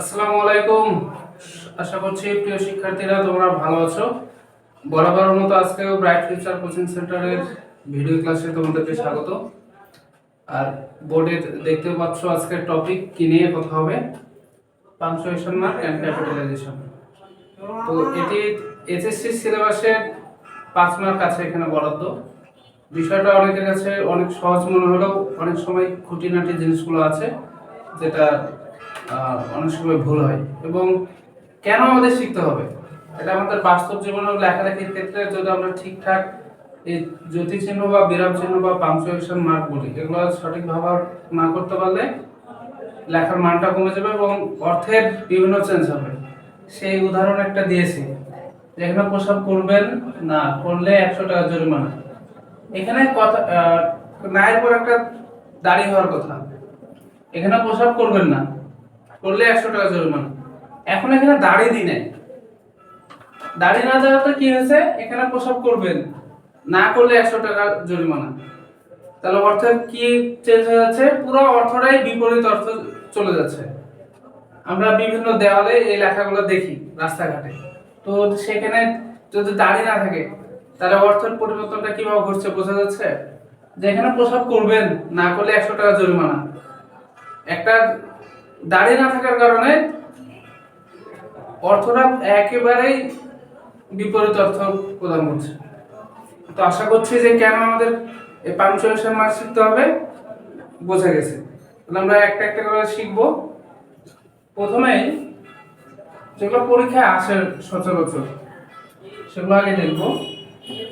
আসসালামু আলাইকুম। আশা করছি প্রিয় শিক্ষার্থীরা তোমরা ভালো আছো। বরাবরের মতো আজকেও ব্রাইট ফিউচার কোচিং সেন্টারের ভিডিও ক্লাসে তোমাদেরকে স্বাগত। আর বোর্ডে দেখতে পাচ্ছ আজকের টপিক কি নিয়ে কথা হবে, পাংচুয়েশন মার্ক এন্ড ক্যাপিটালাইজেশন। তো এটি এইচএসসি সিলেবাসের 5 মার্ক আছে এখানে বরাদ্দ। বিষয়টা অনেকের কাছে অনেক সহজ মনে হলেও অনেক সময় খুঁটিনাটি জিনিসগুলো আছে যেটা অনেক সময় ভুল হয়। এবং কেন আমাদের শিখতে হবে, এটা আমাদের বাস্তব জীবনে লেখালেখির ক্ষেত্রে যদি আমরা ঠিকঠাক এই জ্যোতি চিহ্ন বা বিরাম চিহ্ন বা পাংচুয়েশন মার্ক বলি, এগুলো সঠিক ব্যবহার না করতে পারলে লেখার মানটা কমে যাবে এবং অর্থের বিভিন্ন চেঞ্জ হবে। সেই উদাহরণ একটা দিয়েছি, যেখানে প্রসাব করবেন না, করলে 100 টাকা জরিমানা। এখানে কথা নায়ের পর একটা দাঁড়িয়ে হওয়ার কথা, এখানে প্রসাব করবেন না, করলে 100 টাকা জরিমানা। এখন এখানে দাঁড়িয়ে দিই নাই, দাঁড়িয়ে না যাওয়াতে কি হয়েছে, এখানে প্রসাব করবেন না, করলে 100 টাকা জরিমানা। তাহলে অর্থের কি চেঞ্জ হয়ে যাচ্ছে, পুরো অর্থটাই বিপরীত অর্থ চলে যাচ্ছে। আমরা বিভিন্ন দেওয়ালে এই লেখাগুলো দেখি রাস্তাঘাটে, তো সেখানে যদি দাঁড়িয়ে না থাকে তাহলে অর্থের পরিবর্তনটা কিভাবে ঘটছে বোঝা যাচ্ছে। যেখানে প্রসাব করবেন না, করলে 100 টাকা জরিমানা, একটা দাঁড়িয়ে না থাকার কারণে অর্থটা একেবারেই বিপরীত অর্থ প্রদান করছে। তো আশা করছি যে কেন আমাদের এই পাংচুয়েশন মার্ক শিখতে হবে বোঝা গেছে। তাহলে আমরা একটা একটা করে শিখবো। প্রথমেই যেগুলো পরীক্ষায় আসে সচরাচর সেগুলো আগে দেখবো।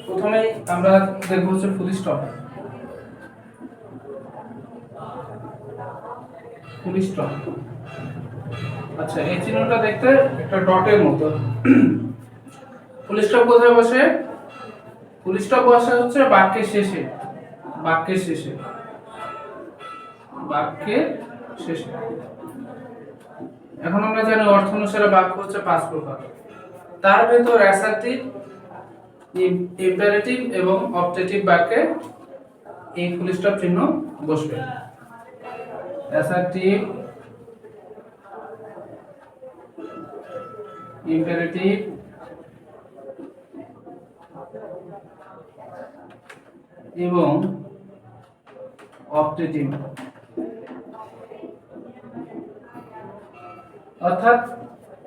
প্রথমেই আমরা দেখবো হচ্ছে ফুল স্টপ। ফুল স্টপ, আচ্ছা এই চিহ্নটা দেখতে একটা ডটের মতো। ফুল স্টপ কোথায় বসে? ফুল স্টপ বসে হচ্ছে বাক্যের শেষে, বাক্যের শেষে, বাক্যের শেষে। এখন আমরা জানি অর্থ অনুসারে বাক্য হচ্ছে 5 প্রকার। তার ভেতর অ্যাসার্টিভ, ইম্পারেটিভ এবং অবজেক্টিভ বাক্যে এই ফুল স্টপ চিহ্ন বসবে। অ্যাসার্টিভ, ইম্পারেটিভ এবং অবজেক্টিভ, অর্থাৎ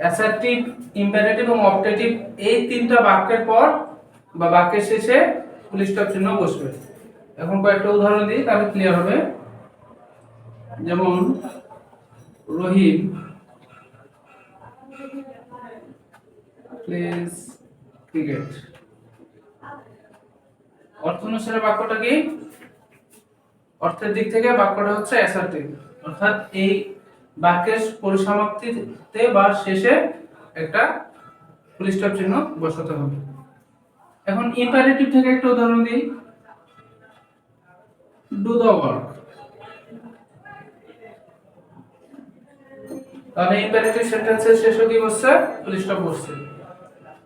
অ্যাসার্টিভ, ইম্পারেটিভ এবং অবজেক্টিভ এই তিনটা বাক্যের পর বা বাক্যের শেষে ফুল স্টপ চিহ্ন বসবে। এখন কয়েকটা উদাহরণ দিই তাহলে ক্লিয়ার হবে। যেমন রহিম প্লেজ ক্রিকেট। অর্থ অনুসারে বাক্যটা কি? অর্থের দিক থেকে বাক্যটা হচ্ছে অ্যাসার্টিভ, অর্থাৎ এই বাক্যের পরিসমাপ্তিতে বা শেষে একটা ফুল স্টপ চিহ্ন বসাতে হবে। এখন ইম্পারেটিভ থেকে একটা উদাহরণ দিই, ডু দ্য ওয়ার্ক। তাহলে ইম্পারেটিভ সেন্টেন্সের শেষে কি বসছে? ফুল স্টপ বসছে।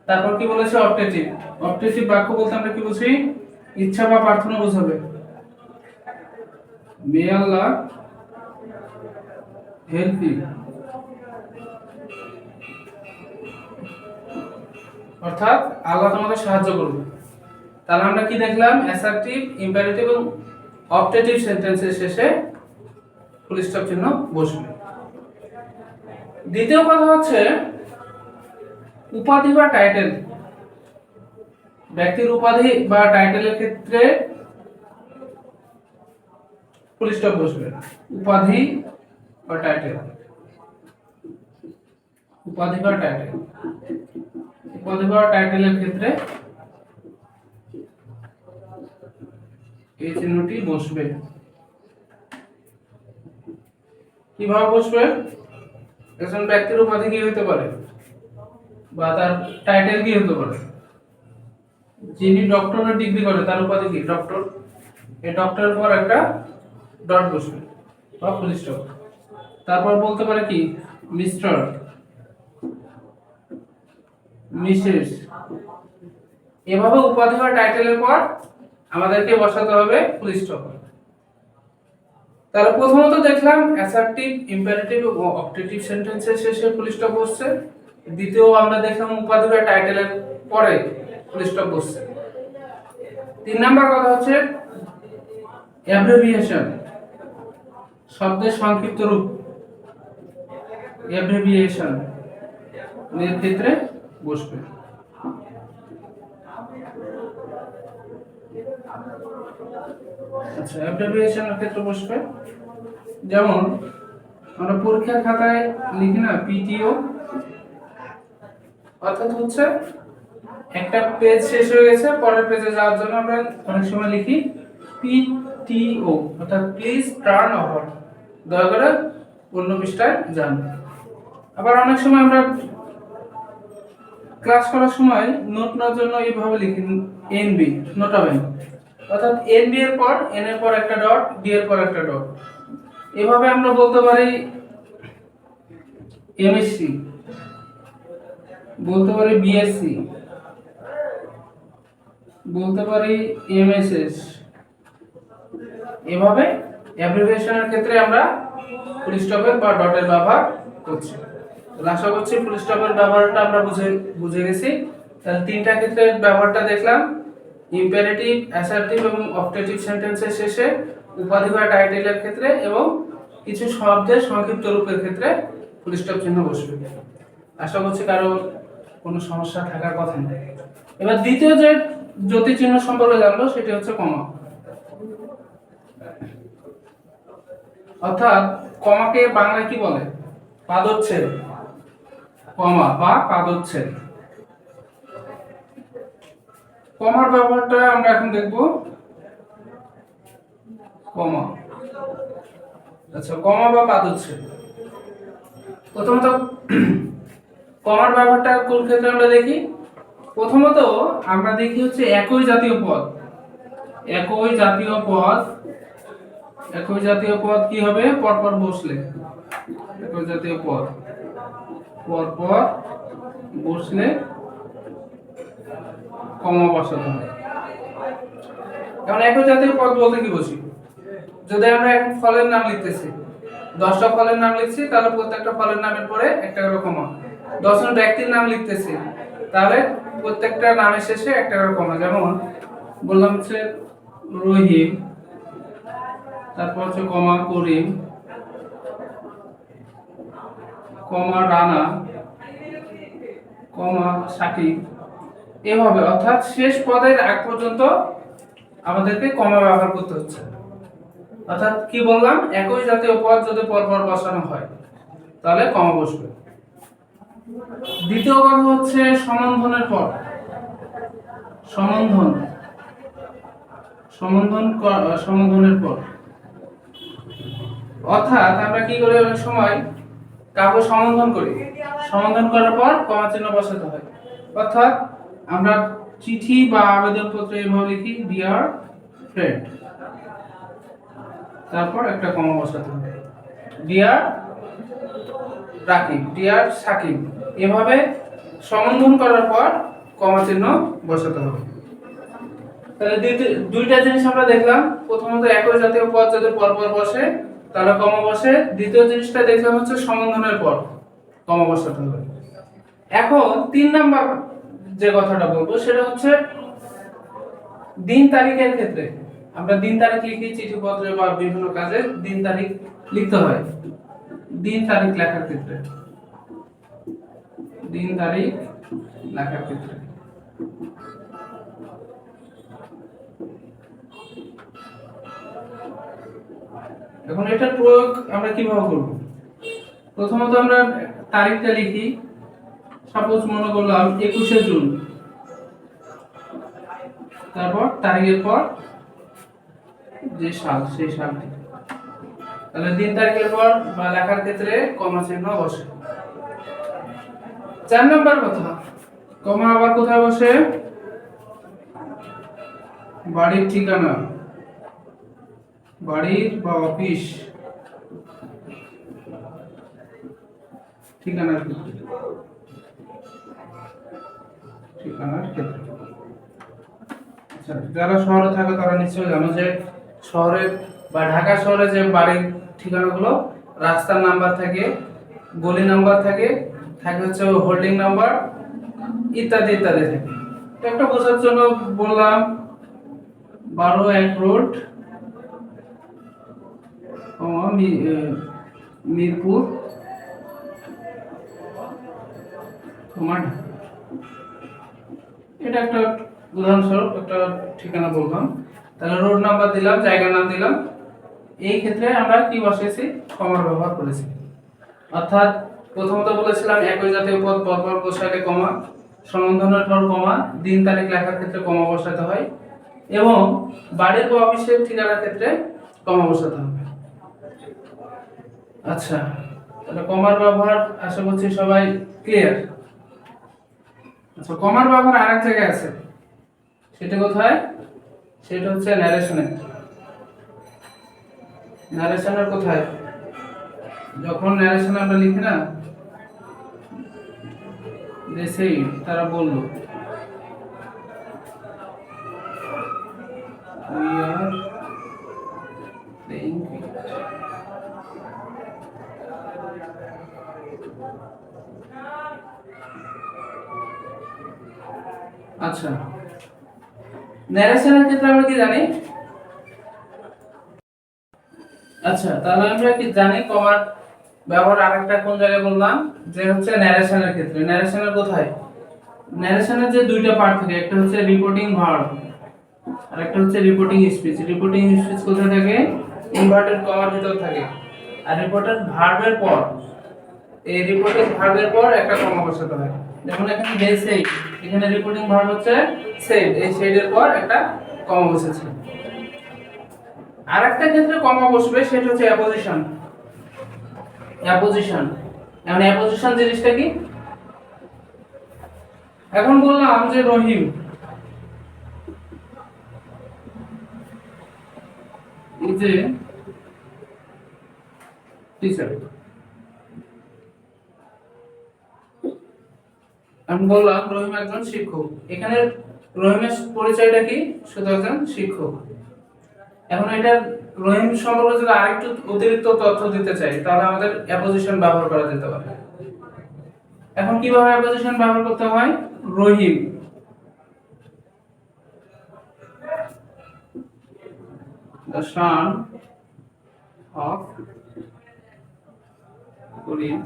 তারপর কি বলেছে? অবজেক্টিভ। অবজেক্টিভ বাক্য বলতে আমরা কি বুঝি? ইচ্ছা বা প্রার্থনা বোঝাবে। মে আল্লাহ হেল্প ইউ, অর্থাৎ আল্লাহ তোমাকে সাহায্য করবে। তাহলে আমরা কি দেখলাম? অ্যাসার্টিভ, ইম্পারেটিভ এবং অবজেক্টিভ সেন্টেন্সের শেষে ফুল স্টপ চিহ্ন বসবে। দ্বিতীয় কথা হচ্ছে উপাধি বা টাইটেল। ব্যক্তির উপাধি বা টাইটেলের ক্ষেত্রে ফুল স্টপ বসবে। উপাধি বা টাইটেল, উপাধি বা টাইটেল, উপাধি বা টাইটেলের ক্ষেত্রে এই চিহ্নটি বসবে। কিভাবে বসবে? একজন ব্যক্তির উপাধি কি হতে পারে বা তার টাইটেল কি হতে পারে? যিনি ডক্টরের ডিগ্রি করে তার উপাধি কি? ডক্টর। এই ডক্টরের পর একটা ডট বসবে বা ফুল স্টপ। তারপর বলতে পারে কি? Mister, Mrs. এভাবে উপাধি বা টাইটেলের পর আমাদেরকে বসাতে হবে ফুল স্টপ। তাহলে প্রথমত দেখলাম অ্যাসার্টিভ, ইম্পারেটিভ এবং অবজেক্টিভ সেন্টেন্সের শেষে ফুল স্টপ বসছে। দ্বিতীয় আমরা দেখলাম উপাধি বা টাইটেলের পরে ফুল স্টপ বসছে। 3 নাম্বার কথা হচ্ছে অ্যাব্রিভিয়েশন, শব্দের সংক্ষিপ্ত রূপ, অ্যাব্রিভিয়েশন এর ক্ষেত্রে বসবে। আচ্ছা, অ্যাব্রিভিয়েশনের ক্ষেত্রে বসবে, যেমন আমরা পরীক্ষার খাতায় লিখি না পিটিও, অর্থাৎ হচ্ছে একটা পেজ শেষ হয়ে গেছে, পরের পেজে যাওয়ার জন্য আমরা অনেক সময় লিখি পিটিও, অর্থাৎ প্লিজ টার্ন ওভার, দয়া করে অন্য পৃষ্ঠায় যান। আবার অনেক সময় আমরা ক্লাস করার সময় নোট নেওয়ার জন্য এইভাবে লিখি এনবি, নোটাবেন, অর্থাৎ এনবি এর পর এন এর পর একটা ডট, ডি এর পর একটা ডট। এভাবে আমরা বলতে পারি এমএসসি, বলতে পারি বিএসসি, বলতে পারি এমএসএস। এভাবে অ্যাব্রিভিয়েশনের ক্ষেত্রে আমরা ফুল স্টপের বা ডটের ব্যবহার করছি। আশা করছি ফুল স্টপের ব্যবহারটা আমরা বুঝে গেছি। তাহলে 3টা ক্ষেত্রের ব্যবহারটা দেখলাম, ইম্পারেটিভ, অ্যাসার্টিভ এবং অবজেক্টিভ সেন্টেন্সের শেষে, উপাধি বা টাইটেলের ক্ষেত্রে এবং কিছু শব্দের সংক্ষিপ্ত রূপের ক্ষেত্রে ফুল স্টপ চিহ্ন বসবে। আশা করছি কারো কোনো সমস্যা থাকার কথা নেই। এবার দ্বিতীয় যে জ্যোতি চিহ্ন সম্পর্কে জানবো সেটি হচ্ছে কমা, অর্থাৎ কমাকে বাংলায় কি বলে? পাদচ্ছেদ, কমা বা পাদচ্ছেদ। কমার ব্যবহারটা আমরা এখন দেখব। কমা, আচ্ছা, কমা বা পাদচ্ছেদ। প্রথমত কমার ব্যবহারটা কোন ক্ষেত্রে আমরা দেখি? প্রথমত আমরা দেখি হচ্ছে একই জাতীয় পদ, একই জাতীয় পদ, একই জাতীয় পদ কি হবে? পরপর বসলে, একই জাতীয় পদ পরপর বসলে কমা বসাতে হবে। কারণ একই জাতীয় পদ বলতে কি বুঝি? যদি আমরা এখন ফলের নাম লিখতেছি, 10টা ফলের নাম লিখছি, তাহলে প্রত্যেকটা ফলের নামের পরে একটা করে কমা। 10 জন ব্যক্তির নাম লিখতেছি, তাহলে প্রত্যেকটা নামের শেষে একটা করে কমা। যেমন বললাম হচ্ছে রহিম, তারপর হচ্ছে কমা করিম, কমা রানা, কমা সাকিব। এভাবে, অর্থাৎ শেষ পদের আগ পর্যন্ত আমাদেরকে কমা ব্যবহার করতে হচ্ছে। অর্থাৎ কি বললাম? একই জাতীয় পদ যদি পরপর বসানো হয় তাহলে কমা বসবে। দ্বিতীয় কথা হচ্ছে সম্বন্ধনের পর, সম্বন্ধন, সম্বন্ধনের পর, অর্থাৎ আমরা কি করি? অনেক সময় কাউকে সম্বোধন করি, সম্বোধন করার পর কমা চিহ্ন বসাতে হয়। অর্থাৎ আমরা চিঠি বা আবেদনপত্রে এভাবে লিখি ডিয়ার ফ্রেন্ড, তারপর একটা কমা বসাতে হবে। Dear Rakib, dear Sakib. এভাবে সম্বোধন করার পর কমা চিহ্ন বসাতে হবে। তাহলে দুইটা জিনিস আমরা দেখলাম। প্রথমত একই জাতীয় পদ যদি পরপর বসে তাহলে কমা বসে। দ্বিতীয় জিনিসটা দেখলাম হচ্ছে সম্বোধনের পর কমা বসাতে হবে। এখন 3 নাম্বার যে কথাটা বলবো সেটা হচ্ছে দিন তারিখের ক্ষেত্রে। আমরা দিন তারিখ লিখি চিঠিপত্রে বা বিভিন্ন কাজে দিন তারিখ লিখতে হয়। দিন তারিখ লেখার ক্ষেত্রে, দিন তারিখ লেখার ক্ষেত্রে এখন এটার প্রয়োগ আমরা কিভাবে করব? প্রথমত আমরা তারিখটা লিখি। সাপোজ মনে করলাম 21শে জুন, তারপর তারিখের পর যে সাল, সেই সালটি। তাহলে দিন তারিখের পর বা লেখার ক্ষেত্রে কমা চিহ্ন বসে। 4 নাম্বার কথা, কমা আবার কোথায় বসে? বাড়ির ঠিকানা, বাড়ির বা অফিস ঠিকানার ক্ষেত্রে, ঠিকানার ক্ষেত্রে। আচ্ছা, যারা শহরে থাকে তারা নিশ্চয়ই জানো যে শহরের বা ঢাকা শহরে যে বাড়ির ঠিকানাগুলো, রাস্তার নাম্বার থাকে, গলি নাম্বার থাকে, থাকে হচ্ছে হোল্ডিং নাম্বার ইত্যাদি ইত্যাদি থাকে। তো একটা বোঝার জন্য বললাম 12-1 রোড, মিরপুর, তোমার এটা একটা উদাহরণস্বরূপ একটা ঠিকানা বললাম। তাহলে রোড নাম্বার দিলাম, জায়গার নাম দিলাম। এই ক্ষেত্রে আমরা কি বসিয়েছি? কমার ব্যবহার করেছি। অর্থাৎ প্রথমত বলেছিলাম একই জাতীয় পদ পরপর বসাইলে কমা, সম্বন্ধনের পর কমা, দিন তারিখ লেখার ক্ষেত্রে কমা বসাতে হয়, এবং বাড়ির বা অফিসের ঠিকানার ক্ষেত্রে কমা বসাতে হবে। আচ্ছা, তাহলে কমার ব্যবহার আশা করছি সবাই ক্লিয়ার। আচ্ছা, কমার ব্যবহার আরেক জায়গায় আছে, সেটা কোথায়? সেটা হচ্ছে ন্যারেশনে। ন্যারেশনের কোথায়? যখন ন্যারেশনে আমরা লিখি না যে সেই তারা বলল we are playing cricket. আচ্ছা, ন্যারেশনের ক্ষেত্রে আমরা কি জানি? আচ্ছা, তাহলে আমরা কি জানি কমার ব্যবহার আরেকটা কোন জায়গায় বললাম, যে হচ্ছে ন্যারেশনের ক্ষেত্রে। ন্যারেশনের কোথায়? ন্যারেশনের যে দুইটা পার্ট থাকে, একটা হচ্ছে রিপোর্টিং ভার্ব আর একটা হচ্ছে রিপোর্টিং স্পিচ। রিপোর্টিং স্পিচ কোথায় থাকে? ইনভার্টেড কমার ভিতর থাকে। আর রিপোর্টেড ভার্বের পর, এই রিপোর্টিং ভার্বের পর একটা কমা বসাতে হয়। যেমন এখানে দে সেড, এখানে রিপোর্টিং ভার্ব হচ্ছে সেড, এই সেডের পর একটা কমা বসেছে। আরেকটা ক্ষেত্রে কমা বসবে, সেটা হচ্ছে অ্যাপোজিশন। অ্যাপোজিশন, এখন অ্যাপোজিশন জিনিসটা কি? এখন বললাম যে রহিম ইজ এ টিচার, আমি বললাম রহিম একজন শিক্ষক। এখানে রহিমের পরিচয়টা কি? শুধু একজন শিক্ষক। এখন এটা রহিম সম্পর্কে যদি আরেকটু অতিরিক্ত তথ্য দিতে চাই, তাহলে আমাদের অ্যাপোজিশন ব্যবহার করা যেতে পারে। এখন কিভাবে অ্যাপোজিশন ব্যবহার করতে হয়? রহিম the son of করিম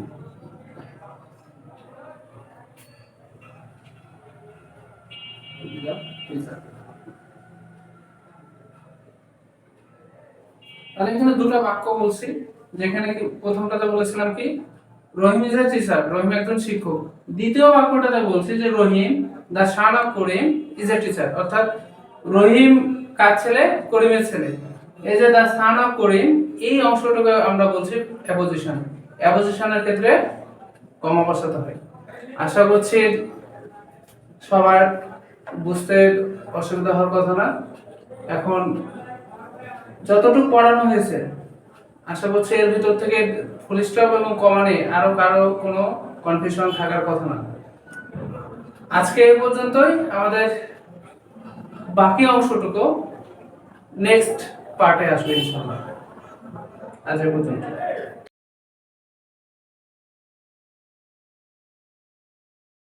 তাহলে এখানে দুটো বাক্য বলছি, যেখানে কি প্রথমটাতে বলেছিলাম কি রহিম ইজ এ টিচার, রহিম একজন শিক্ষক। দ্বিতীয় বাক্যটাতে বলছি যে Rahim the son of Karim is a teacher, অর্থাৎ রহিম কার ছেলে? করিমের ছেলে। এই যে দা সান অফ করিম, এই অংশটাকে আমরা বলছি অ্যাপোজিশন। অ্যাপোজিশনের ক্ষেত্রে কমা বসাতে হয়। আশা করছি সবার বুঝতে অসুবিধা হওয়ার কথা না। এখন যতটুকু পড়ানো হয়েছে, আশা করছি এর ভিতর থেকে ফুল স্টপ এবং কমা নেই আরো কারো কোনো কনফিউশন থাকার কথা না। আজকে এই পর্যন্তই। আমাদের বাকি অংশটুকু নেক্সট পার্টে আসবে ইনশাআল্লাহ। আজ এই পর্যন্ত।